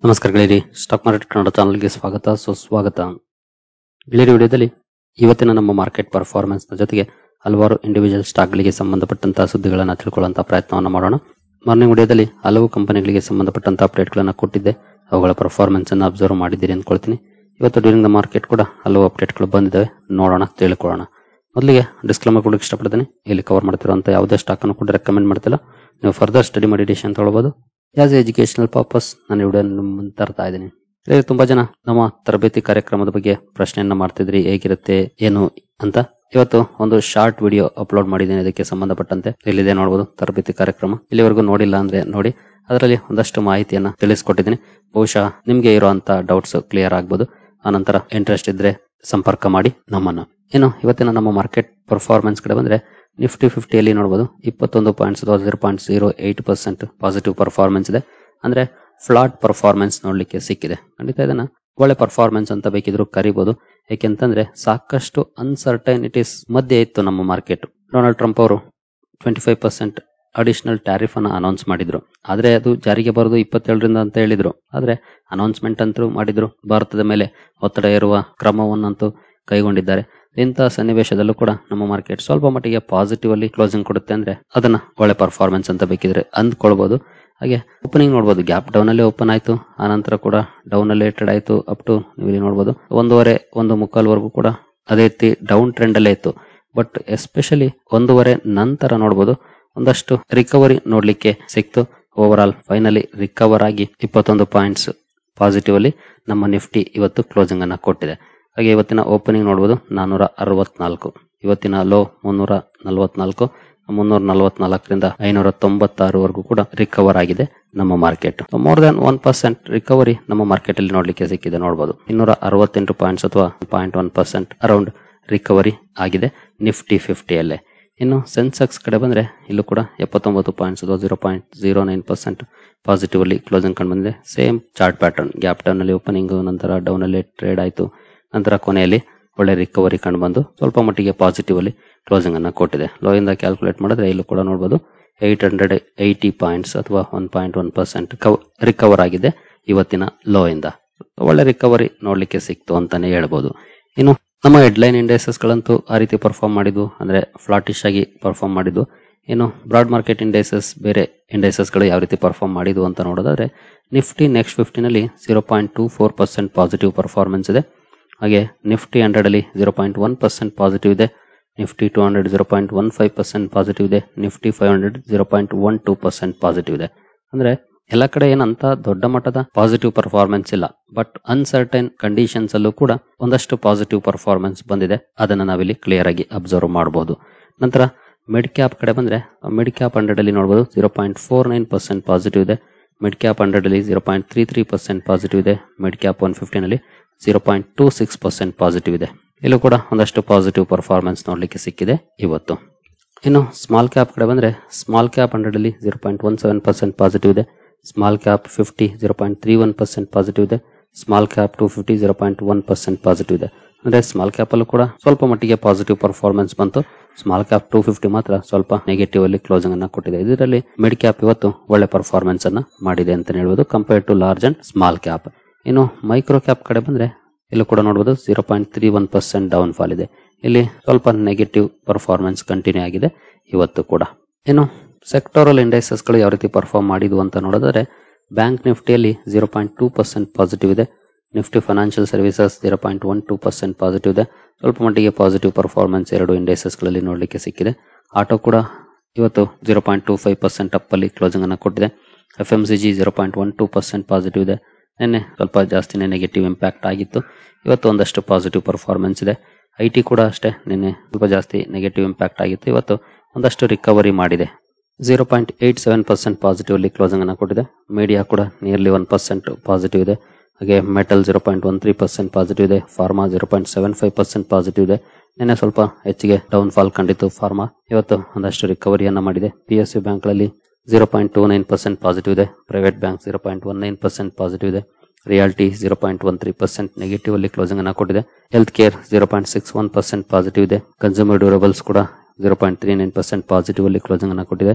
ನಮಸ್ಕಾರ ಗೆಳೆಯರಿ, stock market Kannada ಚಾನಲ್ಗೆ ಸ್ವಾಗತ ಸುಸ್ವಾಗತ. ಗೆಳೆಯರಿ, ವಿಡಿಯೋದಲ್ಲಿ ಇವತ್ತಿನ ನಮ್ಮ ಮಾರ್ಕೆಟ್ ಪರ್ಫಾರ್ಮೆನ್ಸ್ ನ ಜೊತೆಗೆ ಹಲವಾರು ಇಂಡಿವಿಜುವಲ್ ಸ್ಟಾಕ್ ಗಳಿಗೆ ಸಂಬಂಧಪಟ್ಟಂತಹ ಸುದ್ದಿಗಳನ್ನು ತಿಳ್ಕೊಳ್ಳುವಂತಹ ಪ್ರಯತ್ನವನ್ನು ಮಾಡೋಣ. ಮಾರ್ನಿಂಗ್ ವಿಡಿಯೋದಲ್ಲಿ ಹಲವು ಕಂಪನಿಗಳಿಗೆ ಸಂಬಂಧಪಟ್ಟಂತಹ ಅಪ್ಡೇಟ್ ಗಳನ್ನು ಕೊಟ್ಟಿದ್ದೆ, ಅವುಗಳ ಪರ್ಫಾರ್ಮೆನ್ಸ್ ಅನ್ನು ಅಬ್ಸರ್ವ್ ಮಾಡಿದ್ದೀರಿ ಅಂದ್ಕೊಳ್ತೀನಿ. ಇವತ್ತು ಡ್ಯೂರಿಂಗ್ ದ ಮಾರ್ಕೆಟ್ ಕೂಡ ಹಲವು ಅಪ್ಡೇಟ್ ಗಳು ಬಂದಿದ್ದಾವೆ, ನೋಡೋಣ, ತಿಳ್ಕೊಳ್ಳೋಣ. ಮೊದಲಿಗೆ ಡಿಸ್ಕ್ಲೇಮರ್ ಕೊಡಕ್ಕೆ ಇಷ್ಟಪಡ್ತೀನಿ. ಇಲ್ಲಿ ಕವರ್ ಮಾಡ್ತಿರುವಂತ ಯಾವುದೇ ಸ್ಟಾಕ್ ಅನ್ನು ಕೂಡ ರೆಕಮೆಂಡ್ ಮಾಡ್ತಿಲ್ಲ. ನೀವು ಫರ್ದರ್ ಸ್ಟಡಿ ಮಾಡಿ ಡಿಸಿಷನ್ ತಗೊಳ್ಬಹುದು. ಆಸ್ ಎಜುಕೇಶನಲ್ ಪರ್ಪಸ್ ನಾನು ವಿಡಿಯೋ ತರ್ತಾ ಇದ್ದೀನಿ. ತುಂಬಾ ಜನ ನಮ್ಮ ತರಬೇತಿ ಕಾರ್ಯಕ್ರಮದ ಬಗ್ಗೆ ಪ್ರಶ್ನೆಯನ್ನ ಮಾಡ್ತಿದ್ರಿ, ಹೇಗಿರುತ್ತೆ ಏನು ಅಂತ. ಇವತ್ತು ಒಂದು ಶಾರ್ಟ್ ವಿಡಿಯೋ ಅಪ್ಲೋಡ್ ಮಾಡಿದ್ದೀನಿ ಇದಕ್ಕೆ ಸಂಬಂಧಪಟ್ಟಂತೆ. ಇಲ್ಲಿದೆ ನೋಡಬಹುದು ತರಬೇತಿ ಕಾರ್ಯಕ್ರಮ. ಇಲ್ಲಿವರೆಗೂ ನೋಡಿಲ್ಲ ಅಂದ್ರೆ ನೋಡಿ, ಅದರಲ್ಲಿ ಒಂದಷ್ಟು ಮಾಹಿತಿಯನ್ನ ತಿಳಿಸ್ಕೊಟ್ಟಿದ್ದೀನಿ. ಬಹುಶಃ ನಿಮ್ಗೆ ಇರುವಂತ ಡೌಟ್ಸ್ ಕ್ಲಿಯರ್ ಆಗ್ಬೋದು. ಆನಂತರ ಇಂಟ್ರೆಸ್ಟ್ ಇದ್ರೆ ಸಂಪರ್ಕ ಮಾಡಿ ನಮ್ಮನ್ನ. ಇನ್ನು ಇವತ್ತಿನ ನಮ್ಮ ಮಾರ್ಕೆಟ್ ಪರ್ಫಾರ್ಮೆನ್ಸ್ ಕಡೆ ಬಂದ್ರೆ ನಿಫ್ಟಿ 50ಯಲ್ಲಿ ನೋಡಬಹುದು 21.0.08% ಪಾಸಿಟಿವ್ ಪರ್ಫಾರ್ಮೆನ್ಸ್ ಇದೆ. ಅಂದ್ರೆ ಫ್ಲಾಟ್ ಪರ್ಫಾರ್ಮೆನ್ಸ್ ನೋಡ್ಲಿಕ್ಕೆ ಸಿಕ್ಕಿದೆ. ಖಂಡಿತ ಇದನ್ನ ಒಳ್ಳೆ ಪರ್ಫಾರ್ಮೆನ್ಸ್ ಅಂತ ಬೇಕಿದ್ರು ಕರಿಬಹುದು. ಯಾಕೆಂತಂದ್ರೆ ಸಾಕಷ್ಟು ಅನ್ಸರ್ಟೈನಿಟೀಸ್ ಮಧ್ಯೆ ಇತ್ತು ನಮ್ಮ ಮಾರ್ಕೆಟ್. ಡೊನಾಲ್ಡ್ ಟ್ರಂಪ್ ಅವರು 25% ಅಡಿಷನಲ್ ಟ್ಯಾರಿಫ್ ಅನ್ನ ಅನೌನ್ಸ್ ಮಾಡಿದ್ರು. ಆದ್ರೆ ಅದು ಜಾರಿಗೆ ಬರೋದು 27ರಿಂದ ಅಂತ ಹೇಳಿದ್ರು. ಆದ್ರೆ ಅನೌನ್ಸ್ಮೆಂಟ್ ಅಂತೂ ಮಾಡಿದ್ರು. ಭಾರತದ ಮೇಲೆ ಒತ್ತಡ ಹೇರುವ ಕ್ರಮವನ್ನಂತೂ ಕೈಗೊಂಡಿದ್ದಾರೆ. ಇಂತಹ ಸನ್ನಿವೇಶದಲ್ಲೂ ಕೂಡ ನಮ್ಮ ಮಾರ್ಕೆಟ್ ಸ್ವಲ್ಪ ಮಟ್ಟಿಗೆ ಪಾಸಿಟಿವ್ ಅಲ್ಲಿ ಕ್ಲೋಸಿಂಗ್ ಕೊಡುತ್ತೆ ಅಂದ್ರೆ ಅದನ್ನ ಒಳ್ಳೆ ಪರ್ಫಾರ್ಮೆನ್ಸ್ ಅಂತ ಬೇಕಿದ್ರೆ ಅಂದ್ಕೊಳ್ಬಹುದು. ಹಾಗೆ ಓಪನಿಂಗ್ ನೋಡಬಹುದು, ಗ್ಯಾಪ್ ಡೌನ್ ಅಲ್ಲಿ ಓಪನ್ ಆಯ್ತು, ಆನಂತರ ಕೂಡ ಡೌನ್ ಅಲ್ಲಿ ಟ್ರೇಡ್ ಆಯ್ತು ಅಪ್ ಟು ನೀವು ಇಲ್ಲಿ ನೋಡಬಹುದು 1.25 ವರೆಗೂ ಕೂಡ ಅದೇ ರೀತಿ ಡೌನ್ ಟ್ರೆಂಡ್ ಅಲ್ಲೇ ಇತ್ತು. ಬಟ್ ಎಸ್ಪೆಷಲಿ 1.5 ನಂತರ ನೋಡಬಹುದು ಒಂದಷ್ಟು ರಿಕವರಿ ನೋಡ್ಲಿಕ್ಕೆ ಸಿಕ್ತು. ಓವರ್ ಆಲ್ ಫೈನಲಿ ರಿಕವರ್ ಆಗಿ 21 ಪಾಯಿಂಟ್ಸ್ ಪಾಸಿಟಿವ್ ಅಲ್ಲಿ ನಮ್ಮ ನಿಫ್ಟಿ ಇವತ್ತು ಕ್ಲೋಸಿಂಗ್ ಅನ್ನ ಕೊಟ್ಟಿದೆ. ಹಾಗೆ ಇವತ್ತಿನ ಓಪನಿಂಗ್ ನೋಡಬಹುದು 464, ಇವತ್ತಿನ ಲೋ 344, 344ರಿಂದ 596 ವರೆಗೂ ಕೂಡ ರಿಕವರ್ ಆಗಿದೆ ನಮ್ಮ ಮಾರ್ಕೆಟ್. ಮೋರ್ ದನ್ 1% ರಿಕವರಿ ನಮ್ಮ ಮಾರ್ಕೆಟ್ ಅಲ್ಲಿ ನೋಡ್ಲಿಕ್ಕೆ ಸಿಕ್ಕಿದೆ. ನೋಡಬಹುದು 268 ಪಾಯಿಂಟ್ಸ್ ಅಥವಾ 0.1% ಅರೌಂಡ್ ರಿಕವರಿ ಆಗಿದೆ ನಿಫ್ಟಿ 50ಯಲ್ಲೇ. ಇನ್ನು ಸೆನ್ಸೆಕ್ಸ್ ಕಡೆ ಬಂದ್ರೆ ಇಲ್ಲೂ ಕೂಡ 79 ಪಾಯಿಂಟ್ಸ್ ಅಥವಾ 0.09% ಪಾಸಿಟಿವ್ ಅಲ್ಲಿ ಕ್ಲೋಸಿಂಗ್ ಕಂಡು ಬಂದಿದೆ. Same chart pattern, gap down ಅಲ್ಲಿ ಓಪನಿಂಗ್, ನಂತರ ಡೌನ್ ಅಲ್ಲಿ ಟ್ರೇಡ್ ಆಯ್ತು, ನಂತರ ಕೊನೆಯಲ್ಲಿ ಒಳ್ಳೆ ರಿಕವರಿ ಕಂಡು ಬಂದು ಸ್ವಲ್ಪ ಮಟ್ಟಿಗೆ ಪಾಸಿಟಿವ್ ಅಲ್ಲಿ ಕ್ಲೋಸಿಂಗ್ ಅನ್ನ ಕೊಟ್ಟಿದೆ. ಲೋ ಇಂದ ಕ್ಯಾಲ್ಕುಲೇಟ್ ಮಾಡಿದ್ರೆ ಇಲ್ಲೂ ಕೂಡ ನೋಡಬಹುದು 880 ಪಾಯಿಂಟ್ಸ್ ಅಥವಾ 1.1% ರಿಕವರ್ ಆಗಿದೆ ಇವತ್ತಿನ ಲೋ ಇಂದ. ಒಳ್ಳೆ ರಿಕವರಿ ನೋಡ್ಲಿಕ್ಕೆ ಸಿಕ್ತು ಅಂತಾನೆ ಹೇಳ್ಬೋದು. ಇನ್ನು ನಮ್ಮ ಹೆಡ್ಲೈನ್ ಇಂಡೈಸಸ್ ಗಳಂತೂ ಆ ರೀತಿ ಪರ್ಫಾರ್ಮ್ ಮಾಡಿದ್ದು, ಅಂದ್ರೆ ಫ್ಲಾಟಿಶ್ ಆಗಿ ಪರ್ಫಾರ್ಮ್ ಮಾಡಿದ್ದು. ಇನ್ನು ಬ್ರಾಡ್ ಮಾರ್ಕೆಟ್ ಇಂಡೈಸಸ್, ಬೇರೆ ಇಂಡೈಸಸ್ ಗಳು ಯಾವ ರೀತಿ ಪರ್ಫಾರ್ಮ್ ಮಾಡಿದ್ವು ಅಂತ ನೋಡೋದಾದ್ರೆ ನಿಫ್ಟಿ ನೆಕ್ಸ್ಟ್ 50ನಲ್ಲಿ 0.24% ಪಾಸಿಟಿವ್ ಪರ್ಫಾರ್ಮೆನ್ಸ್ ಇದೆ. ಹಾಗೆ ನಿಫ್ಟಿ 100 ಅಲ್ಲಿ 0.1% ಪಾಸಿಟಿವ್ ಇದೆ. ನಿಫ್ಟಿ 200 0.15% ಪಾಸಿಟಿವ್ ಇದೆ. ನಿಫ್ಟಿ 500 0.12% ಪಾಸಿಟಿವ್ ಇದೆ. ಅಂದ್ರೆ ಎಲ್ಲ ಕಡೆ ಏನಂತ ದೊಡ್ಡ ಮಟ್ಟದ ಪಾಸಿಟಿವ್ ಪರ್ಫಾರ್ಮೆನ್ಸ್ ಇಲ್ಲ, ಬಟ್ ಅನ್ಸರ್ಟೈನ್ ಕಂಡೀಷನ್ಸ್ ಅಲ್ಲೂ ಕೂಡ ಒಂದಷ್ಟು ಪಾಸಿಟಿವ್ ಪರ್ಫಾರ್ಮೆನ್ಸ್ ಬಂದಿದೆ. ಅದನ್ನ ನಾವಿಲ್ಲಿ ಕ್ಲಿಯರ್ ಆಗಿ ಅಬ್ಸರ್ವ್ ಮಾಡಬಹುದು. ನಂತರ ಮಿಡ್ ಕ್ಯಾಪ್ ಕಡೆ ಬಂದ್ರೆ ಮಿಡ್ ಕ್ಯಾಪ್ 100 ಅಲ್ಲಿ ನೋಡಬಹುದು 0.49% ಪಾಸಿಟಿವ್ ಇದೆ. ಮಿಡ್ ಕ್ಯಾಪ್ 100 ಅಲ್ಲಿ 0.33% ಪಾಸಿಟಿವ್ ಇದೆ. ಮಿಡ್ ಕ್ಯಾಪ್ 150 ನಲ್ಲಿ 0.26% ಪಾಸಿಟಿವ್ ಇದೆ. ಇಲ್ಲೂ ಕೂಡ ಒಂದಷ್ಟು ಪಾಸಿಟಿವ್ ಪರ್ಫಾರ್ಮೆನ್ಸ್ ನೋಡ್ಲಿಕ್ಕೆ ಸಿಕ್ಕಿದೆ ಇವತ್ತು. ಇನ್ನು ಸ್ಮಾಲ್ ಕ್ಯಾಪ್ ಕಡೆ ಬಂದ್ರೆ ಸ್ಮಾಲ್ ಕ್ಯಾಪ್ 100 ಅಲ್ಲಿ 0.17% ಪಾಸಿಟಿವ್ ಇದೆ. ಸ್ಮಾಲ್ ಕ್ಯಾಪ್ 50 0.31% ಪಾಸಿಟಿವ್ ಇದೆ. ಸ್ಮಾಲ್ ಕ್ಯಾಪ್ 250 0.1% ಪಾಸಿಟಿವ್ ಇದೆ. ಅಂದ್ರೆ ಸ್ಮಾಲ್ ಕ್ಯಾಪ್ ಅಲ್ಲೂ ಕೂಡ ಸ್ವಲ್ಪ ಮಟ್ಟಿಗೆ ಪಾಸಿಟಿವ್ ಪರ್ಫಾರ್ಮೆನ್ಸ್ ಬಂತು. ಸ್ಮಾಲ್ ಕ್ಯಾಪ್ 250 ಮಾತ್ರ ಸ್ವಲ್ಪ ನೆಗೆಟಿವ್ ಅಲ್ಲಿ ಕ್ಲೋಸಿಂಗ್ ಅನ್ನ ಕೊಟ್ಟಿದೆ. ಇದರಲ್ಲಿ ಮಿಡ್ ಕ್ಯಾಪ್ ಇವತ್ತು ಒಳ್ಳೆ ಪರ್ಫಾರ್ಮೆನ್ಸ್ ಅನ್ನ ಮಾಡಿದೆ ಅಂತ ಹೇಳ್ಬೋದು compare to large and small cap. ಇನ್ನು ಮೈಕ್ರೋ ಕ್ಯಾಪ್ ಕಡೆ ಬಂದ್ರೆ ಇಲ್ಲೂ ಕೂಡ ನೋಡಬಹುದು 0.31% ಡೌನ್ ಫಾಲ್ ಇದೆ. ಇಲ್ಲಿ ಸ್ವಲ್ಪ ನೆಗೆಟಿವ್ ಪರ್ಫಾರ್ಮೆನ್ಸ್ ಕಂಟಿನ್ಯೂ ಆಗಿದೆ ಇವತ್ತು ಕೂಡ. ಇನ್ನು ಸೆಕ್ಟೋರಲ್ ಇಂಡೈಸಸ್ ಗಳು ಯಾವ ರೀತಿ ಪರ್ಫಾರ್ಮ್ ಮಾಡಿದ್ವು ಅಂತ ನೋಡಿದ್ರೆ ಬ್ಯಾಂಕ್ ನಿಫ್ಟಿಯಲ್ಲಿ 0.2% ಪಾಸಿಟಿವ್ ಇದೆ. ನಿಫ್ಟಿ ಫೈನಾನ್ಷಿಯಲ್ ಸರ್ವಿಸಸ್ 0.12% ಪಾಸಿಟಿವ್ ಇದೆ. ಸ್ವಲ್ಪ ಮಟ್ಟಿಗೆ ಪಾಸಿಟಿವ್ ಪರ್ಫಾರ್ಮೆನ್ಸ್ ಎರಡು ಇಂಡೈಸಸ್ ಗಳಲ್ಲಿ ನೋಡ್ಲಿಕ್ಕೆ ಸಿಕ್ಕಿದೆ. ಆಟೋ ಕೂಡ ಇವತ್ತು 0.25% ಅಪ್ ಅಲ್ಲಿ ಕ್ಲೋಸಿಂಗ್ ಅನ್ನ ಕೊಟ್ಟಿದೆ. FMCG 0.12% ಪಾಸಿಟಿವ್ ಇದೆ. ನಿನ್ನೆ ಸ್ವಲ್ಪ ಜಾಸ್ತಿನೇ ನೆಗೆಟಿವ್ ಇಂಪ್ಯಾಕ್ಟ್ ಆಗಿತ್ತು, ಇವತ್ತು ಒಂದಷ್ಟು ಪಾಸಿಟಿವ್ ಪರ್ಫಾರ್ಮೆನ್ಸ್ ಇದೆ. IT ಕೂಡ ಅಷ್ಟೇ, ನಿನ್ನೆ ಸ್ವಲ್ಪ ಜಾಸ್ತಿ ನೆಗೆಟಿವ್ ಇಂಪ್ಯಾಕ್ಟ್ ಆಗಿತ್ತು, ಇವತ್ತು ಒಂದಷ್ಟು ರಿಕವರಿ ಮಾಡಿದೆ. 0.87% ಪಾಸಿಟಿವ್ ಅಲ್ಲಿ ಕ್ಲೋಸಿಂಗ್ ಅನ್ನ ಕೊಟ್ಟಿದೆ. ಮೀಡಿಯಾ ಕೂಡ ನಿಯರ್ಲಿ 1% ಪಾಸಿಟಿವ್ ಇದೆ. ಹಾಗೆ ಮೆಟಲ್ 0.13% ಪಾಸಿಟಿವ್ ಇದೆ. ಫಾರ್ಮಾ 0.75% ಪಾಸಿಟಿವ್ ಇದೆ. ನಿನ್ನೆ ಸ್ವಲ್ಪ ಹೆಚ್ಚಿಗೆ ಡೌನ್ ಫಾಲ್ ಕಂಡಿತ್ತು ಫಾರ್ಮಾ, ಇವತ್ತು ಒಂದಷ್ಟು ರಿಕವರಿಯನ್ನ ಮಾಡಿದೆ. PSU ಬ್ಯಾಂಕ್ ಗಳಲ್ಲಿ 0.29% ಪಾಸಿಟಿವ್ ಇದೆ. ಪ್ರೈವೇಟ್ ಬ್ಯಾಂಕ್ 0.19% ಪಾಸಿಟಿವ್ ಇದೆ. ರಿಯಾಲ್ಟಿ 0.13% ನೆಗೆಟಿವ್ ಅಲ್ಲಿ ಕ್ಲೋಸಿಂಗ್ ಅನ್ನ ಕೊಟ್ಟಿದೆ. ಹೆಲ್ತ್ ಕೇರ್ 0.61% ಪಾಸಿಟಿವ್ ಇದೆ. ಕನ್ಸ್ಯೂಮರ್ ಡ್ಯೂರಬಲ್ಸ್ ಕೂಡ 0.39% ಪಾಸಿಟಿವ್ ಅಲ್ಲಿ ಕ್ಲೋಸಿಂಗ್ ಅನ್ನ ಕೊಟ್ಟಿದೆ.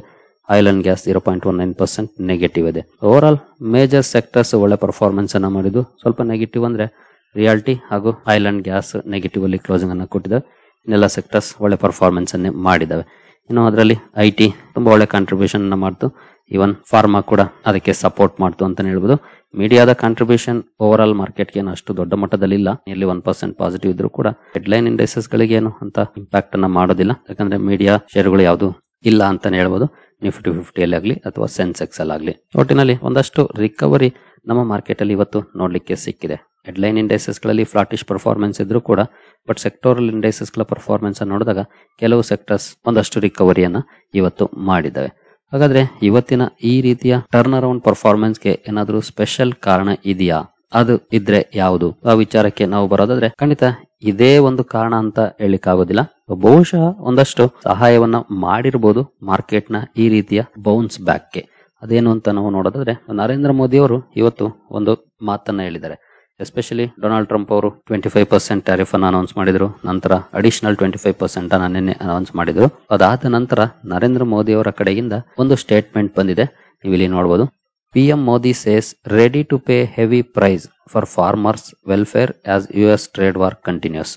ಆಯಿಲ್ ಅಂಡ್ ಗ್ಯಾಸ್ 0.19% ನೆಗೆಟಿವ್ ಇದೆ. ಓವರ್ ಆಲ್ ಮೇಜರ್ ಸೆಕ್ಟರ್ಸ್ ಒಳ್ಳೆ ಪರ್ಫಾರ್ಮೆನ್ಸ್ ಅನ್ನ ಮಾಡಿದ್ದು. ಸ್ವಲ್ಪ ನೆಗೆಟಿವ್ ಅಂದ್ರೆ ರಿಯಾಲಿಟಿ ಹಾಗೂ ಆಯಿಲ್ ಅಂಡ್ ಗ್ಯಾಸ್ ನೆಗೆಟಿವ್ ಅಲ್ಲಿ ಕ್ಲೋಸಿಂಗ್ ಅನ್ನ ಕೊಟ್ಟಿದ್ದಾವೆ. ಇನ್ನೆಲ್ಲ ಸೆಕ್ಟರ್ಸ್ ಒಳ್ಳೆ ಪರ್ಫಾರ್ಮೆನ್ಸ್ ಅನ್ನೇ ಮಾಡಿದ್ದಾವೆ. ಇನ್ನು ಅದರಲ್ಲಿ IT ತುಂಬಾ ಒಳ್ಳೆ ಕಾಂಟ್ರಿಬ್ಯೂಷನ್ ಅನ್ನ ಮಾಡ್ತು. ಈವನ್ ಫಾರ್ಮಾ ಕೂಡ ಅದಕ್ಕೆ ಸಪೋರ್ಟ್ ಮಾಡ್ತು ಅಂತಾನೆ ಹೇಳ್ಬೋದು. ಮೀಡಿಯಾದ ಕಾಂಟ್ರಿಬ್ಯೂಷನ್ ಓವರ್ ಆಲ್ ಮಾರ್ಕೆಟ್ಗೆ ಏನು ಅಷ್ಟು ದೊಡ್ಡ ಮಟ್ಟದಲ್ಲಿ ಇಲ್ಲ. ಇಲ್ಲಿ 1% ಪಾಸಿಟಿವ್ ಇದ್ರೂ ಕೂಡ ಹೆಡ್ಲೈನ್ ಇಂಡೈಸಸ್ ಗಳಿಗೆ ಏನು ಅಂತ ಇಂಪ್ಯಾಕ್ಟ್ ಅನ್ನ ಮಾಡೋದಿಲ್ಲ. ಯಾಕಂದ್ರೆ ಮೀಡಿಯಾ ಶೇರ್ಗಳು ಯಾವುದು ಇಲ್ಲ ಅಂತಾನೆ ಹೇಳ್ಬೋದು. ನಿಫ್ಟಿ 50 ಅಲ್ಲಿ ಆಗಲಿ ಅಥವಾ ಸೆನ್ಸೆಕ್ಸ್ ಅಲ್ಲಿ ಆಗಲಿ ಒಟ್ಟಿನಲ್ಲಿ ಒಂದಷ್ಟು ರಿಕವರಿ ನಮ್ಮ ಮಾರ್ಕೆಟ್ ಅಲ್ಲಿ ಇವತ್ತು ನೋಡ್ಲಿಕ್ಕೆ ಸಿಕ್ಕಿದೆ. ಹೆಡ್ಲೈನ್ ಇಂಡೈಸಸ್ ಗಳಲ್ಲಿ ಫ್ಲಾಟಿಶ್ ಪರ್ಫಾರ್ಮೆನ್ಸ್ ಇದ್ರೂ ಕೂಡ ಬಟ್ ಸೆಕ್ಟೋರಲ್ ಇಂಡೈಸಸ್ ಗಳ ಪರ್ಫಾರ್ಮೆನ್ಸ್ ನೋಡಿದಾಗ ಕೆಲವು ಸೆಕ್ಟರ್ಸ್ ಒಂದಷ್ಟು ರಿಕವರಿಯನ್ನ ಇವತ್ತು ಮಾಡಿದ್ದಾವೆ. ಹಾಗಾದ್ರೆ ಇವತ್ತಿನ ಈ ರೀತಿಯ ಟರ್ನ್ ಅರೌಂಡ್ ಪರ್ಫಾರ್ಮೆನ್ಸ್ ಗೆ ಏನಾದ್ರೂ ಸ್ಪೆಷಲ್ ಕಾರಣ ಇದೆಯಾ? ಅದು ಇದ್ರೆ ಯಾವುದು? ಆ ವಿಚಾರಕ್ಕೆ ನಾವು ಬರೋದಾದ್ರೆ ಖಂಡಿತ ಇದೇ ಒಂದು ಕಾರಣ ಅಂತ ಹೇಳಿಕ್ಕಾಗೋದಿಲ್ಲ. ಬಹುಶಃ ಒಂದಷ್ಟು ಸಹಾಯವನ್ನ ಮಾಡಿರ್ಬೋದು ಮಾರ್ಕೆಟ್ ನ ಈ ರೀತಿಯ ಬೌನ್ಸ್ ಬ್ಯಾಕ್ ಗೆ. ಅದೇನು ಅಂತ ನಾವು ನೋಡೋದಾದ್ರೆ ನರೇಂದ್ರ ಮೋದಿ ಅವರು ಇವತ್ತು ಒಂದು ಮಾತನ್ನ ಹೇಳಿದ್ದಾರೆ. ಎಸ್ಪೆಷಲಿ ಡೊನಾಲ್ಡ್ ಟ್ರಂಪ್ ಅವರು 25% ಟ್ಯಾರಿಫ್ ಅನ್ನು ಅನೌನ್ಸ್ ಮಾಡಿದ್ರು. ನಂತರ ಅಡಿಷನಲ್ 25% ಅನ್ನ ನಿನ್ನೆ ಅನೌನ್ಸ್ ಮಾಡಿದ್ರು. ಅದಾದ ನಂತರ ನರೇಂದ್ರ ಮೋದಿ ಅವರ ಕಡೆಯಿಂದ ಒಂದು ಸ್ಟೇಟ್ಮೆಂಟ್ ಬಂದಿದೆ. ನೀವು ಇಲ್ಲಿ ನೋಡಬಹುದು. PM Modi says ready to pay heavy price for farmers welfare as US trade war continues.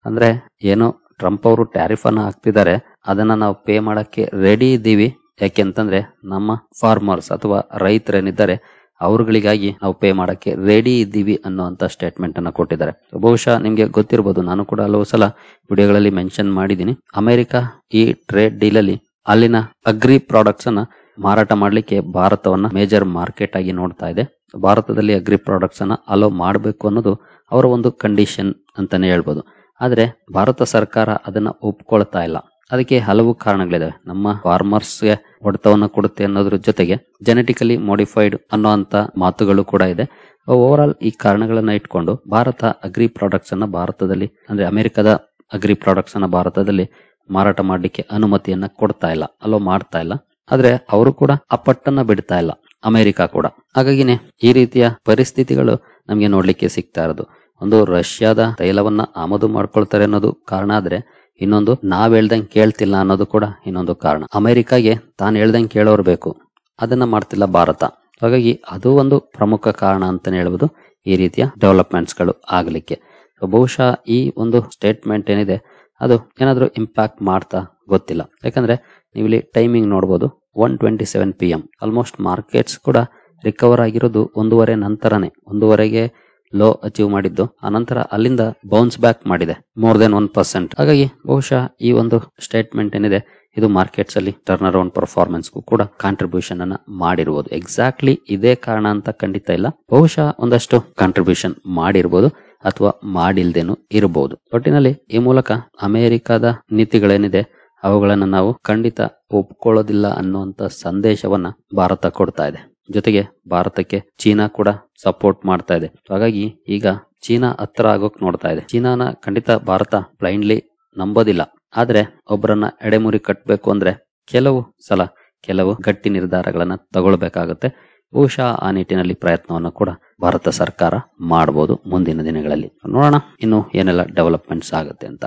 ಅಂದ್ರೆ ಏನು ಟ್ರಂಪ್ ಅವರು ಟ್ಯಾರಿಫ್ ಅನ್ನ ಹಾಕ್ತಿದ್ದಾರೆ, ಅದನ್ನ ನಾವು ಪೇ ಮಾಡಕ್ಕೆ ರೆಡಿ ಇದ್ದೀವಿ. ಯಾಕೆಂತಂದ್ರೆ ನಮ್ಮ ಫಾರ್ಮರ್ಸ್ ಅಥವಾ ರೈತರೇನಿದ್ದಾರೆ ಅವ್ರಗಳಿಗಾಗಿ ನಾವು ಪೇ ಮಾಡಕ್ಕೆ ರೆಡಿ ಇದ್ದೀವಿ ಅನ್ನುವಂತ ಸ್ಟೇಟ್ಮೆಂಟ್ ಅನ್ನ ಕೊಟ್ಟಿದ್ದಾರೆ. ಬಹುಶಃ ನಿಮ್ಗೆ ಗೊತ್ತಿರಬಹುದು, ನಾನು ಕೂಡ ಹಲವು ಸಲ ವಿಡಿಯೋಗಳಲ್ಲಿ ಮೆನ್ಷನ್ ಮಾಡಿದ್ದೀನಿ. ಅಮೆರಿಕ ಈ ಟ್ರೇಡ್ ಡೀಲ್ ಅಲ್ಲಿ ಅಲ್ಲಿನ ಅಗ್ರಿ ಪ್ರಾಡಕ್ಟ್ಸ್ ಅನ್ನ ಮಾರಾಟ ಮಾಡ್ಲಿಕ್ಕೆ ಭಾರತವನ್ನ ಮೇಜರ್ ಮಾರ್ಕೆಟ್ ಆಗಿ ನೋಡ್ತಾ ಇದೆ. ಭಾರತದಲ್ಲಿ ಅಗ್ರಿ ಪ್ರಾಡಕ್ಟ್ಸ್ ಅನ್ನ ಅಲೋ ಮಾಡಬೇಕು ಅನ್ನೋದು ಅವರ ಒಂದು ಕಂಡೀಷನ್ ಅಂತಾನೆ ಹೇಳ್ಬೋದು. ಆದ್ರೆ ಭಾರತ ಸರ್ಕಾರ ಅದನ್ನ ಒಪ್ಕೊಳ್ತಾ ಇಲ್ಲ. ಅದಕ್ಕೆ ಹಲವು ಕಾರಣಗಳಿದಾವೆ. ನಮ್ಮ ಫಾರ್ಮರ್ಸ್ಗೆ ಹೊಡೆತವನ್ನ ಕೊಡುತ್ತೆ ಅನ್ನೋದ್ರ ಜೊತೆಗೆ ಜೆನೆಟಿಕಲಿ ಮಾಡಿಫೈಡ್ ಅನ್ನೋಂತ ಮಾತುಗಳು ಕೂಡ ಇದೆ. ಓವರ್ ಆಲ್ ಈ ಕಾರಣಗಳನ್ನ ಇಟ್ಕೊಂಡು ಭಾರತ ಅಗ್ರಿ ಪ್ರಾಡಕ್ಟ್ಸ್ ಅನ್ನ ಭಾರತದಲ್ಲಿ ಅಂದ್ರೆ ಅಮೆರಿಕದ ಅಗ್ರಿ ಪ್ರಾಡಕ್ಟ್ಸ್ ಅನ್ನ ಭಾರತದಲ್ಲಿ ಮಾರಾಟ ಮಾಡ್ಲಿಕ್ಕೆ ಅನುಮತಿಯನ್ನ ಕೊಡ್ತಾ ಇಲ್ಲ, ಅಲೋ ಮಾಡ್ತಾ ಇಲ್ಲ. ಆದ್ರೆ ಅವರು ಕೂಡ ಆ ಪಟ್ಟನ್ನ ಬಿಡ್ತಾ ಇಲ್ಲ, ಅಮೆರಿಕ ಕೂಡ. ಹಾಗಾಗಿನೇ ಈ ರೀತಿಯ ಪರಿಸ್ಥಿತಿಗಳು ನಮ್ಗೆ ನೋಡ್ಲಿಕ್ಕೆ ಸಿಗ್ತಾ ಇರೋದು. ಒಂದು ರಷ್ಯಾದ ತೈಲವನ್ನ ಆಮದು ಮಾಡ್ಕೊಳ್ತಾರೆ ಅನ್ನೋದು ಕಾರಣ ಆದ್ರೆ, ಇನ್ನೊಂದು ನಾವ್ ಹೇಳ್ದಂಗೆ ಕೇಳ್ತಿಲ್ಲ ಅನ್ನೋದು ಕೂಡ ಇನ್ನೊಂದು ಕಾರಣ. ಅಮೆರಿಕಾಗೆ ತಾನು ಹೇಳ್ದಂಗೆ ಕೇಳೋರು ಬೇಕು, ಅದನ್ನ ಮಾಡ್ತಿಲ್ಲ ಭಾರತ. ಹಾಗಾಗಿ ಅದು ಒಂದು ಪ್ರಮುಖ ಕಾರಣ ಅಂತಾನೆ ಹೇಳ್ಬೋದು ಈ ರೀತಿಯ ಡೆವಲಪ್ಮೆಂಟ್ಸ್ ಗಳು ಆಗ್ಲಿಕ್ಕೆ. ಬಹುಶಃ ಈ ಒಂದು ಸ್ಟೇಟ್ಮೆಂಟ್ ಏನಿದೆ ಅದು ಏನಾದ್ರೂ ಇಂಪ್ಯಾಕ್ಟ್ ಮಾಡ್ತಾ ಗೊತ್ತಿಲ್ಲ. ಯಾಕಂದ್ರೆ ನೀವು ಇಲ್ಲಿ ಟೈಮಿಂಗ್ ನೋಡಬಹುದು, 1:27 PM. ಆಲ್ಮೋಸ್ಟ್ ಮಾರ್ಕೆಟ್ಸ್ ಕೂಡ ರಿಕವರ್ ಆಗಿರೋದು 1:30 ನಂತರನೇ. 1:30ಗೆ ಲೋ ಅಚೀವ್ ಮಾಡಿದ್ದು, ಆನಂತರ ಅಲ್ಲಿಂದ ಬೌನ್ಸ್ ಬ್ಯಾಕ್ ಮಾಡಿದೆ ಮೋರ್ ದೆನ್ 1%. ಹಾಗಾಗಿ ಬಹುಶಃ ಈ ಒಂದು ಸ್ಟೇಟ್ಮೆಂಟ್ ಏನಿದೆ ಇದು ಮಾರ್ಕೆಟ್ಸ್ ಅಲ್ಲಿ ಟರ್ನ್ ಅರೌಂಡ್ ಪರ್ಫಾರ್ಮೆನ್ಸ್ ಕೂಡ ಕಾಂಟ್ರಿಬ್ಯೂಷನ್ ಅನ್ನ ಮಾಡಿರ್ಬೋದು. ಎಕ್ಸಾಕ್ಟ್ಲಿ ಇದೇ ಕಾರಣ ಅಂತ ಖಂಡಿತ ಇಲ್ಲ, ಬಹುಶಃ ಒಂದಷ್ಟು ಕಾಂಟ್ರಿಬ್ಯೂಷನ್ ಮಾಡಿರ್ಬೋದು ಅಥವಾ ಮಾಡಿಲ್ದೇನು ಇರಬಹುದು. ಒಟ್ಟಿನಲ್ಲಿ ಈ ಮೂಲಕ ಅಮೆರಿಕದ ನೀತಿಗಳೇನಿದೆ ಅವುಗಳನ್ನ ನಾವು ಖಂಡಿತ ಒಪ್ಕೊಳ್ಳೋದಿಲ್ಲ ಅನ್ನುವಂತ ಸಂದೇಶವನ್ನ ಭಾರತ ಕೊಡ್ತಾ ಇದೆ. ಜೊತೆಗೆ ಭಾರತಕ್ಕೆ ಚೀನಾ ಕೂಡ ಸಪೋರ್ಟ್ ಮಾಡ್ತಾ ಇದೆ. ಹಾಗಾಗಿ ಈಗ ಚೀನಾ ಹತ್ರ ಆಗೋಕ್ ನೋಡ್ತಾ ಇದೆ. ಚೀನಾನ ಖಂಡಿತ ಭಾರತ ಬ್ಲೈಂಡ್ಲಿ ನಂಬೋದಿಲ್ಲ. ಆದ್ರೆ ಒಬ್ಬರನ್ನ ಎಡೆಮುರಿ ಕಟ್ಟಬೇಕು ಅಂದ್ರೆ ಕೆಲವು ಗಟ್ಟಿ ನಿರ್ಧಾರಗಳನ್ನ ತಗೊಳ್ಬೇಕಾಗುತ್ತೆ. ಬಹುಶಃ ಆ ನಿಟ್ಟಿನಲ್ಲಿ ಪ್ರಯತ್ನವನ್ನು ಕೂಡ ಭಾರತ ಸರ್ಕಾರ ಮಾಡಬಹುದು ಮುಂದಿನ ದಿನಗಳಲ್ಲಿ. ನೋಡೋಣ ಇನ್ನು ಏನೆಲ್ಲ ಡೆವಲಪ್ಮೆಂಟ್ಸ್ ಆಗುತ್ತೆ ಅಂತ.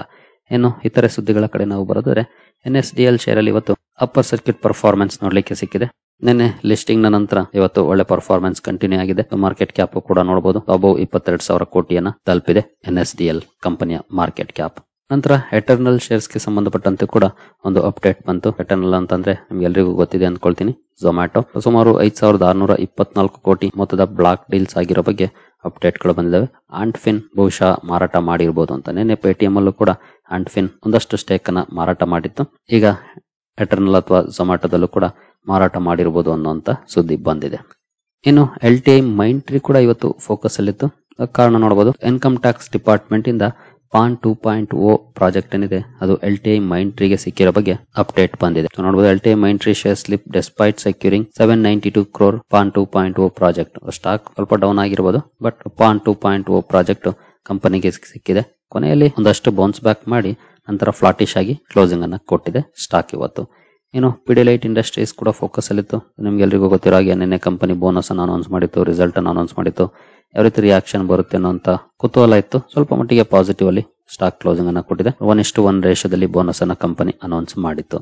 ಇನ್ನು ಇತರೆ ಸುದ್ದಿಗಳ ಕಡೆ ನಾವು ಬರೋದಾದ್ರೆ NSDL ಶೇರ್ ಅಲ್ಲಿ ಇವತ್ತು ಅಪ್ಪರ್ ಸರ್ಕ್ಯೂಟ್ ಪರ್ಫಾರ್ಮೆನ್ಸ್ ನೋಡ್ಲಿಕ್ಕೆ ಸಿಕ್ಕಿದೆ. ನಿನ್ನೆ ಲಿಸ್ಟಿಂಗ್ ನ ನಂತರ ಇವತ್ತು ಒಳ್ಳೆ ಪರ್ಫಾರ್ಮೆನ್ಸ್ ಕಂಟಿನ್ಯೂ ಆಗಿದೆ. ಮಾರ್ಕೆಟ್ ಕ್ಯಾಪ್ ಕೂಡ ನೋಡಬಹುದು, ಅಬೌವ್ 22,000 ಕೋಟಿಯನ್ನ ತಲುಪಿದೆ NSDL ಕಂಪನಿಯ ಮಾರ್ಕೆಟ್ ಕ್ಯಾಪ್. ನಂತರ ಎಟರ್ನಲ್ ಶೇರ್ಸ್ ಗೆ ಸಂಬಂಧಪಟ್ಟಂತೆ ಕೂಡ ಒಂದು ಅಪ್ಡೇಟ್ ಬಂತು. ಎಟರ್ನಲ್ ಅಂತಂದ್ರೆ ನಿಮ್ಗೆ ಎಲ್ರಿಗೂ ಗೊತ್ತಿದೆ ಅಂದ್ಕೊಳ್ತೀನಿ, ಝೊಮ್ಯಾಟೊ. ಸುಮಾರು 5,624 ಕೋಟಿ ಮೊತ್ತದ ಬ್ಲಾಕ್ ಡೀಲ್ಸ್ ಆಗಿರೋ ಬಗ್ಗೆ ಅಪ್ಡೇಟ್ ಗಳು ಬಂದಿದ್ದಾವೆ. ಆಂಟ್ಫಿನ್ ಬಹುಶಃ ಮಾರಾಟ ಮಾಡಿರ್ಬೋದು ಅಂತ. ನಿನ್ನೆ ಪೇಟಿಎಂ ಅಲ್ಲೂ ಕೂಡ ಆಂಟ್ಫಿನ್ ಒಂದಷ್ಟು ಸ್ಟೇಕ್ ಅನ್ನ ಮಾರಾಟ ಮಾಡಿತ್ತು. ಈಗ ಎಟರ್ನಲ್ ಅಥವಾ ಝೊಮ್ಯಾಟೊದಲ್ಲೂ ಕೂಡ ಮಾರಾಟ ಮಾಡಿರ್ಬೋದು ಅನ್ನೋಂತ ಸುದ್ದಿ ಬಂದಿದೆ. ಇನ್ನು LTI ಮೈಂಟ್ರಿ ಕೂಡ ಇವತ್ತು ಫೋಕಸ್ ಅಲ್ಲಿತ್ತು. ಕಾರಣ ನೋಡಬಹುದು, ಇನ್ಕಮ್ ಟ್ಯಾಕ್ಸ್ ಡಿಪಾರ್ಟ್ಮೆಂಟ್ ಇಂದ ಪಾನ್ 2.0 ಪ್ರಾಜೆಕ್ಟ್ ಏನಿದೆ ಅದು LTI ಮೈಂಟ್ರಿಗೆ ಸಿಕ್ಕಿರೋ ಬಗ್ಗೆ ಅಪ್ಡೇಟ್ ಬಂದಿದೆ. ನೋಡಬಹುದು, LTI Mindtree share slip despite securing 792 crore PAN 2.0 project. Stock ಸ್ವಲ್ಪ ಡೌನ್ ಆಗಿರಬಹುದು, ಬಟ್ ಪಾನ್ 2.0 ಪ್ರಾಜೆಕ್ಟ್ ಕಂಪನಿಗೆ ಸಿಕ್ಕಿದೆ. ಕೊನೆಯಲ್ಲಿ ಒಂದಷ್ಟು ಬೌನ್ಸ್ ಬ್ಯಾಕ್ ಮಾಡಿ ನಂತರ ಫ್ಲಾಟಿಶ್ ಆಗಿ ಕ್ಲೋಸಿಂಗ್ ಅನ್ನ ಕೊಟ್ಟಿದೆ ಸ್ಟಾಕ್ ಇವತ್ತು. ಇನ್ನು ಪಿಡಿಲೈಟ್ ಇಂಡಸ್ಟ್ರೀಸ್ ಕೂಡ ಫೋಕಸ್ ಅಲ್ಲಿತ್ತು. ನಿಮ್ಗೆಲ್ರಿಗೂ ಗೊತ್ತಿರೋ ಹಾಗೆ ನಿನ್ನೆ ಕಂಪನಿ ಬೋನಸ್ ಅನ್ನು ಅನೌನ್ಸ್ ಮಾಡಿತ್ತು, ರಿಸಲ್ಟ್ ಅನ್ನು ಅನೌನ್ಸ್ ಮಾಡಿತ್ತು. ಯಾವ ರೀತಿ ರಿಯಾಕ್ಷನ್ ಬರುತ್ತೆ ಅನ್ನೋಂತ ಕುತೂಹಲ ಇತ್ತು. ಸ್ವಲ್ಪ ಮಟ್ಟಿಗೆ ಪಾಸಿಟಿವ್ ಅಲ್ಲಿ ಸ್ಟಾಕ್ ಕ್ಲೋಸಿಂಗ್ ಅನ್ನ ಕೊಟ್ಟಿದೆ. 1:1 ರೇಷಿಯೋದಲ್ಲಿ ಬೋನಸ್ ಅನ್ನ ಕಂಪನಿ ಅನೌನ್ಸ್ ಮಾಡಿತ್ತು.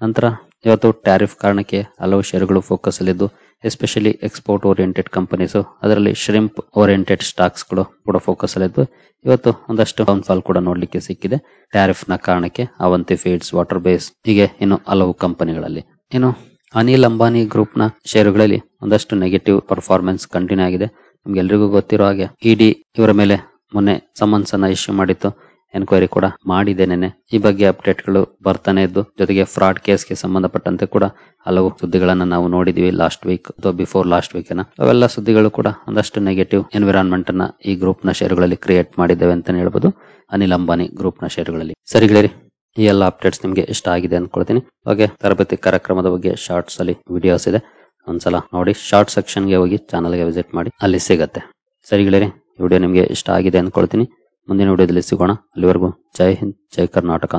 ನಂತರ ಇವತ್ತು ಟ್ಯಾರಿಫ್ ಕಾರಣಕ್ಕೆ ಹಲವು ಷೇರುಗಳು ಫೋಕಸ್ ಅಲ್ಲಿದ್ದು ಎಸ್ಪೆಷಲಿ ಎಕ್ಸ್ಪೋರ್ಟ್ ಓರಿಯೆಂಟೆಡ್ ಕಂಪನೀಸ್, ಅದರಲ್ಲಿ ಶ್ರಿಂಪ್ ಓರಿಯೆಂಟೆಡ್ ಸ್ಟಾಕ್ಸ್ ಗಳು ಕೂಡ ಫೋಕಸ್ ಅಲ್ಲಿದ್ದು ಇವತ್ತು ಒಂದಷ್ಟು ಡೌನ್ಫಾಲ್ ಕೂಡ ನೋಡ್ಲಿಕ್ಕೆ ಸಿಕ್ಕಿದೆ ಟ್ಯಾರಿಫ್ ನ ಕಾರಣಕ್ಕೆ. ಅವಂತಿ ಫೀಡ್ಸ್, ವಾಟರ್ ಬೇಸ್, ಹೀಗೆ ಇನ್ನು ಹಲವು ಕಂಪನಿಗಳಲ್ಲಿ. ಇನ್ನು ಅನಿಲ್ ಅಂಬಾನಿ ಗ್ರೂಪ್ ನ ಷೇರುಗಳಲ್ಲಿ ಒಂದಷ್ಟು ನೆಗೆಟಿವ್ ಪರ್ಫಾರ್ಮೆನ್ಸ್ ಕಂಟಿನ್ಯೂ ಆಗಿದೆ. ನಮ್ಗೆಲ್ರಿಗೂ ಗೊತ್ತಿರೋ ಹಾಗೆ ಇಡಿ ಇವರ ಮೇಲೆ ಮೊನ್ನೆ ಸಮನ್ಸ್ ಅನ್ನ ಇಶ್ಯೂ ಮಾಡಿತ್ತು, ಎನ್ಕ್ವೈರಿ ಕೂಡ ಮಾಡಿದೆ ನೆನೆ. ಈ ಬಗ್ಗೆ ಅಪ್ಡೇಟ್ ಗಳು ಬರ್ತಾನೆ ಇದ್ದು, ಜೊತೆಗೆ ಫ್ರಾಡ್ ಕೇಸ್ಗೆ ಸಂಬಂಧಪಟ್ಟಂತೆ ಕೂಡ ಹಲವು ಸುದ್ದಿಗಳನ್ನ ನಾವು ನೋಡಿದೀವಿ ಲಾಸ್ಟ್ ವೀಕ್ ಅಥವಾ ಬಿಫೋರ್ ಲಾಸ್ಟ್ ವೀಕ್. ಅವೆಲ್ಲ ಸುದ್ದಿಗಳು ಕೂಡ ಒಂದಷ್ಟು ನೆಗೆಟಿವ್ ಎನ್ವಿರಾನ್ಮೆಂಟ್ ಅನ್ನ ಈ ಗ್ರೂಪ್ ನ ಷೇರುಗಳಲ್ಲಿ ಕ್ರಿಯೇಟ್ ಮಾಡಿದ್ದೇವೆ ಅಂತಾನೆ ಹೇಳ್ಬೋದು, ಅನಿಲ್ ಅಂಬಾನಿ ಗ್ರೂಪ್ ನ ಷೇರುಗಳಲ್ಲಿ. ಸರಿಗಳೇರಿ, ಈ ಎಲ್ಲ ಅಪ್ಡೇಟ್ಸ್ ನಿಮ್ಗೆ ಇಷ್ಟ ಆಗಿದೆ ಅನ್ಕೊಳ್ತೀನಿ. ಹಾಗೆ ತರಬೇತಿ ಕಾರ್ಯಕ್ರಮದ ಬಗ್ಗೆ ಶಾರ್ಟ್ಸ್ ಅಲ್ಲಿ ವಿಡಿಯೋಸ್ ಇದೆ, ಒಂದ್ಸಲ ನೋಡಿ. ಶಾರ್ಟ್ ಸೆಕ್ಷನ್ಗೆ ಹೋಗಿ ಚಾನಲ್ಗೆ ವಿಸಿಟ್ ಮಾಡಿ, ಅಲ್ಲಿ ಸಿಗತ್ತೆ. ಸರಿಗಳೇರಿ, ಈ ವಿಡಿಯೋ ನಿಮ್ಗೆ ಇಷ್ಟ ಆಗಿದೆ ಅನ್ಕೊಳ್ತೀನಿ. ಮುಂದಿನ ವಿಡಿಯೋದಲ್ಲಿ ಸಿಗೋಣ. ಅಲ್ಲಿವರೆಗೂ ಜೈ ಹಿಂದ್, ಜೈ ಕರ್ನಾಟಕ.